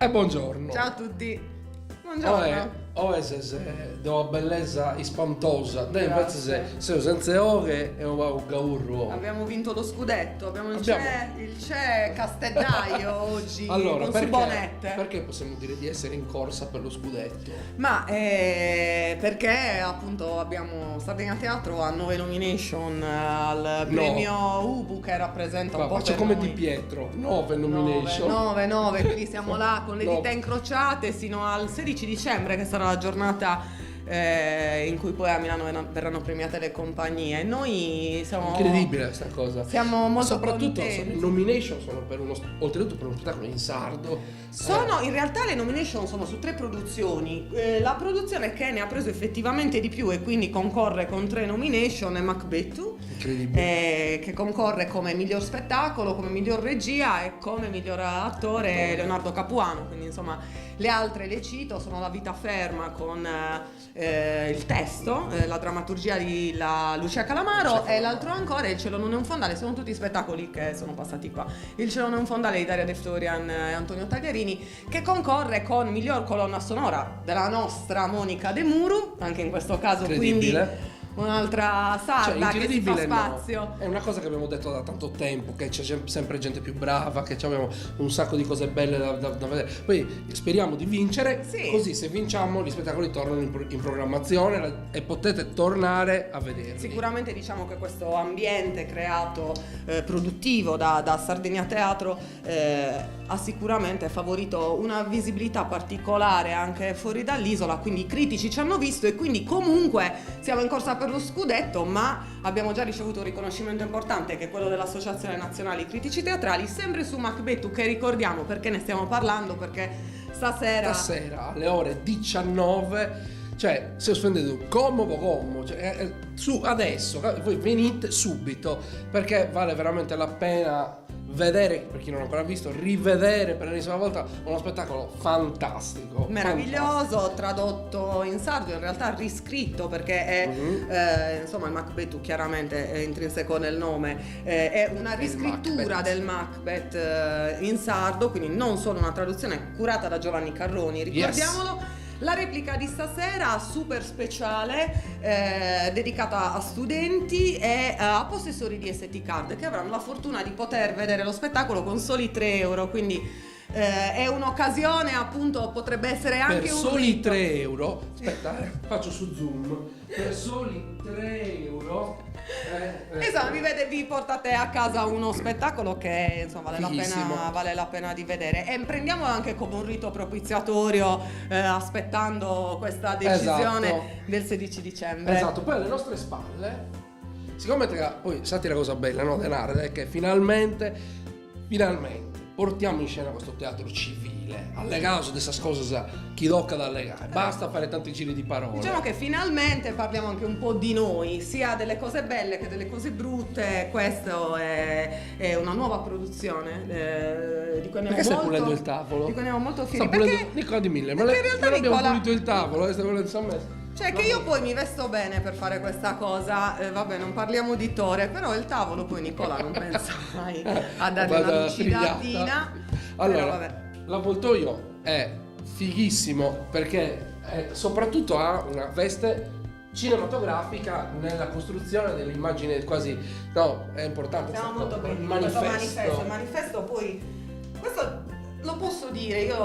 E buongiorno. Ciao a tutti. Buongiorno. Oeses della bellezza ispantosa, noi invece siamo senza ore e un gaurro. Abbiamo vinto lo scudetto, abbiamo il CE Castellaio oggi allora, con Subonette. Perché possiamo dire di essere in corsa per lo scudetto? Ma perché appunto abbiamo Sardegna Teatro a 9 nomination al premio Ubu che rappresenta un po' faccio per come noi. Di Pietro, 9 nomination. 9, quindi siamo là con le dita incrociate sino al 16 dicembre che sarà la giornata in cui poi a Milano verranno premiate le compagnie. Noi siamo incredibile questa cosa. Siamo molto soprattutto contenti. Le nomination sono per oltretutto per uno spettacolo in sardo. In realtà le nomination sono su 3 produzioni. La produzione che ne ha preso effettivamente di più e quindi concorre con 3 nomination è Macbeth, che concorre come miglior spettacolo, come miglior regia e come miglior attore Leonardo Capuano. Quindi insomma le altre le cito, sono La vita ferma con il testo, la drammaturgia di Lucia Calamaro e l'altro ancora Il cielo non è un fondale. Sono tutti spettacoli che sono passati qua. Il cielo non è un fondale di Daria De Florian e Antonio Tagliarini, che concorre con miglior colonna sonora della nostra Monica De Muru, anche in questo caso quindi un'altra sarda che si fa spazio. No. È una cosa che abbiamo detto da tanto tempo, che c'è sempre gente più brava, che abbiamo un sacco di cose belle da vedere. Poi speriamo di vincere, così se vinciamo gli spettacoli tornano in programmazione e potete tornare a vederli. Sicuramente diciamo che questo ambiente creato produttivo da Sardegna Teatro ha sicuramente favorito una visibilità particolare anche fuori dall'isola, quindi i critici ci hanno visto e quindi comunque siamo in corsa per lo scudetto, ma abbiamo già ricevuto un riconoscimento importante che è quello dell'Associazione Nazionale Critici Teatrali, sempre su Macbeth, che ricordiamo perché ne stiamo parlando, perché stasera alle ore 19 cioè se offendete comodo cioè, su adesso voi venite subito, perché vale veramente la pena vedere, per chi non l'ha ancora visto, rivedere per l'ennesima volta uno spettacolo fantastico, meraviglioso, tradotto in sardo, in realtà riscritto, perché è insomma il Macbeth chiaramente è intrinseco nel nome, è una riscrittura del Macbeth in sardo, quindi non solo una traduzione curata da Giovanni Carroni, ricordiamolo. La replica di stasera super speciale, dedicata a studenti e a possessori di ST card che avranno la fortuna di poter vedere lo spettacolo con soli 3 euro, quindi è un'occasione, appunto, potrebbe essere anche per soli 3 euro. Aspetta, faccio su Zoom. Per soli 3 euro esatto, vi portate a casa uno spettacolo che insomma vale la pena di vedere, e prendiamolo anche come un rito propiziatorio, aspettando questa decisione del 16 dicembre. Esatto, poi alle nostre spalle, siccome poi sapete la cosa bella, no, Denarde, è che finalmente portiamo in scena questo teatro civile, allegato di queste cose chi tocca da allegare, basta fare tanti giri di parole. Diciamo che finalmente parliamo anche un po' di noi, sia delle cose belle che delle cose brutte. Questo è una nuova produzione di cui andiamo stai pulendo il tavolo? Di cui andiamo molto fieri. Nicola Di Mille, ma in realtà abbiamo pulito il tavolo, stai volendo insomma. Cioè che io poi mi vesto bene per fare questa cosa, vabbè, non parliamo di Tore, però il tavolo poi Nicola non pensa mai a dare una lucidatina. Allora, l'avvoltoio è fighissimo perché soprattutto ha una veste cinematografica nella costruzione dell'immagine, quasi, no, è importante. Siamo molto bene. Il manifesto poi, questo lo posso dire, io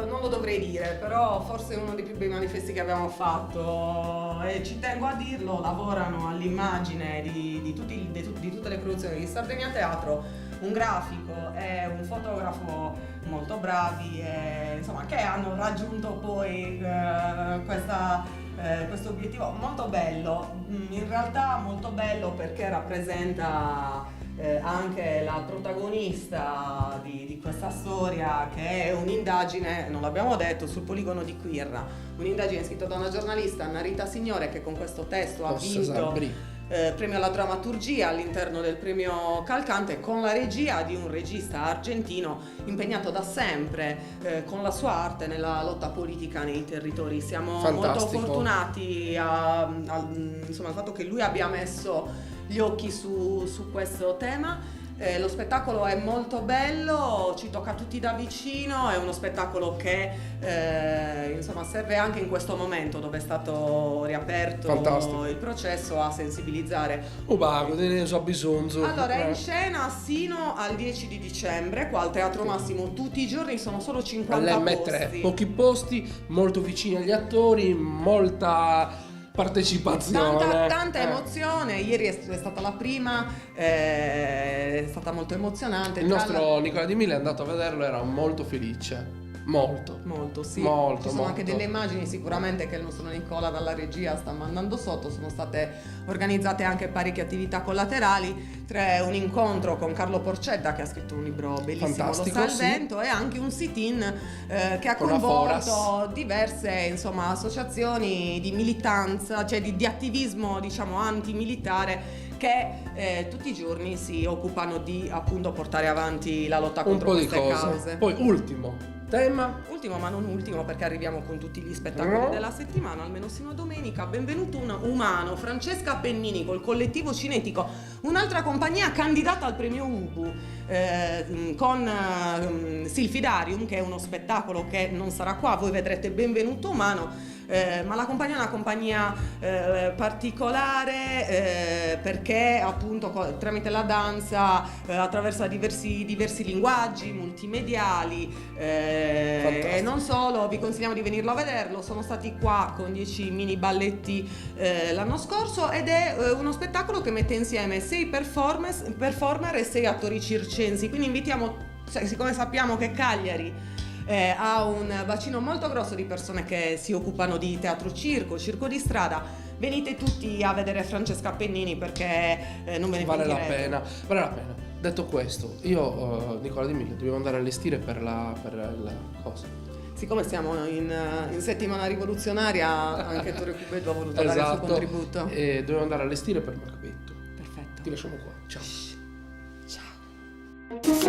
non lo dovrei dire, però forse è uno dei più bei manifesti che abbiamo fatto e ci tengo a dirlo. Lavorano all'immagine di tutte le produzioni di Sardegna Teatro un grafico e un fotografo molto bravi, insomma, che hanno raggiunto poi questo obiettivo molto bello, in realtà molto bello perché rappresenta anche la protagonista di questa storia, che è un'indagine, non l'abbiamo detto, sul poligono di Quirra, un'indagine scritta da una giornalista, Anna Rita Signore, che con questo testo ha vinto premio alla drammaturgia all'interno del premio Calcante, con la regia di un regista argentino impegnato da sempre con la sua arte nella lotta politica nei territori. Siamo molto fortunati insomma, al fatto che lui abbia messo gli occhi su questo tema. Lo spettacolo è molto bello, ci tocca tutti da vicino, è uno spettacolo che insomma serve anche in questo momento dove è stato riaperto Fantastico. il processo a sensibilizzare. Vago, ne so bisogno. Allora è in scena sino al 10 di dicembre, qua al Teatro Massimo tutti i giorni, sono solo 50 all'M3, posti. pochi posti, molto vicini agli attori, molta partecipazione, tanta emozione. Ieri è stata la prima, è stata molto emozionante. Il nostro Nicola Di Mille è andato a vederlo, era molto felice. Molto, sì. Molto, ci sono molto. anche delle immagini sicuramente che il nostro Nicola dalla regia sta mandando sotto. Sono state organizzate anche parecchie attività collaterali, tra un incontro con Carlo Porcetta che ha scritto un libro bellissimo, Fantastico, Lo sta al sì. vento, e anche un sit-in che ha Con la coinvolto Foras. diverse insomma associazioni di militanza, cioè di attivismo diciamo antimilitare, che tutti i giorni si occupano di appunto portare avanti la lotta Un contro po' di queste cose. cause. Poi ultimo tema. Ultimo ma non ultimo, perché arriviamo con tutti gli spettacoli della settimana, almeno sino a domenica. Benvenuto Umano, Francesca Pennini col collettivo Cinetico, un'altra compagnia candidata al premio Ubu, con Silfidarium, che è uno spettacolo che non sarà qua, voi vedrete Benvenuto Umano. Ma la compagnia è una compagnia particolare perché appunto tramite la danza attraversa diversi linguaggi multimediali, e non solo. Vi consigliamo di venirlo a vederlo. Sono stati qua con 10 mini balletti l'anno scorso, ed è uno spettacolo che mette insieme 6 performer e 6 attori circensi, quindi invitiamo, siccome sappiamo che Cagliari ha un bacino molto grosso di persone che si occupano di teatro circo di strada, venite tutti a vedere Francesca Pennini, perché non ve ne Vale la pentirete. pena, vale la pena. Detto questo, io Nicola Di Mille dobbiamo andare a allestire per la cosa. Siccome siamo in settimana rivoluzionaria, anche Torre Cubedo ha voluto dare il suo contributo. E dobbiamo andare a allestire per Macbetto. Perfetto. Ti lasciamo qua. Ciao. Ciao.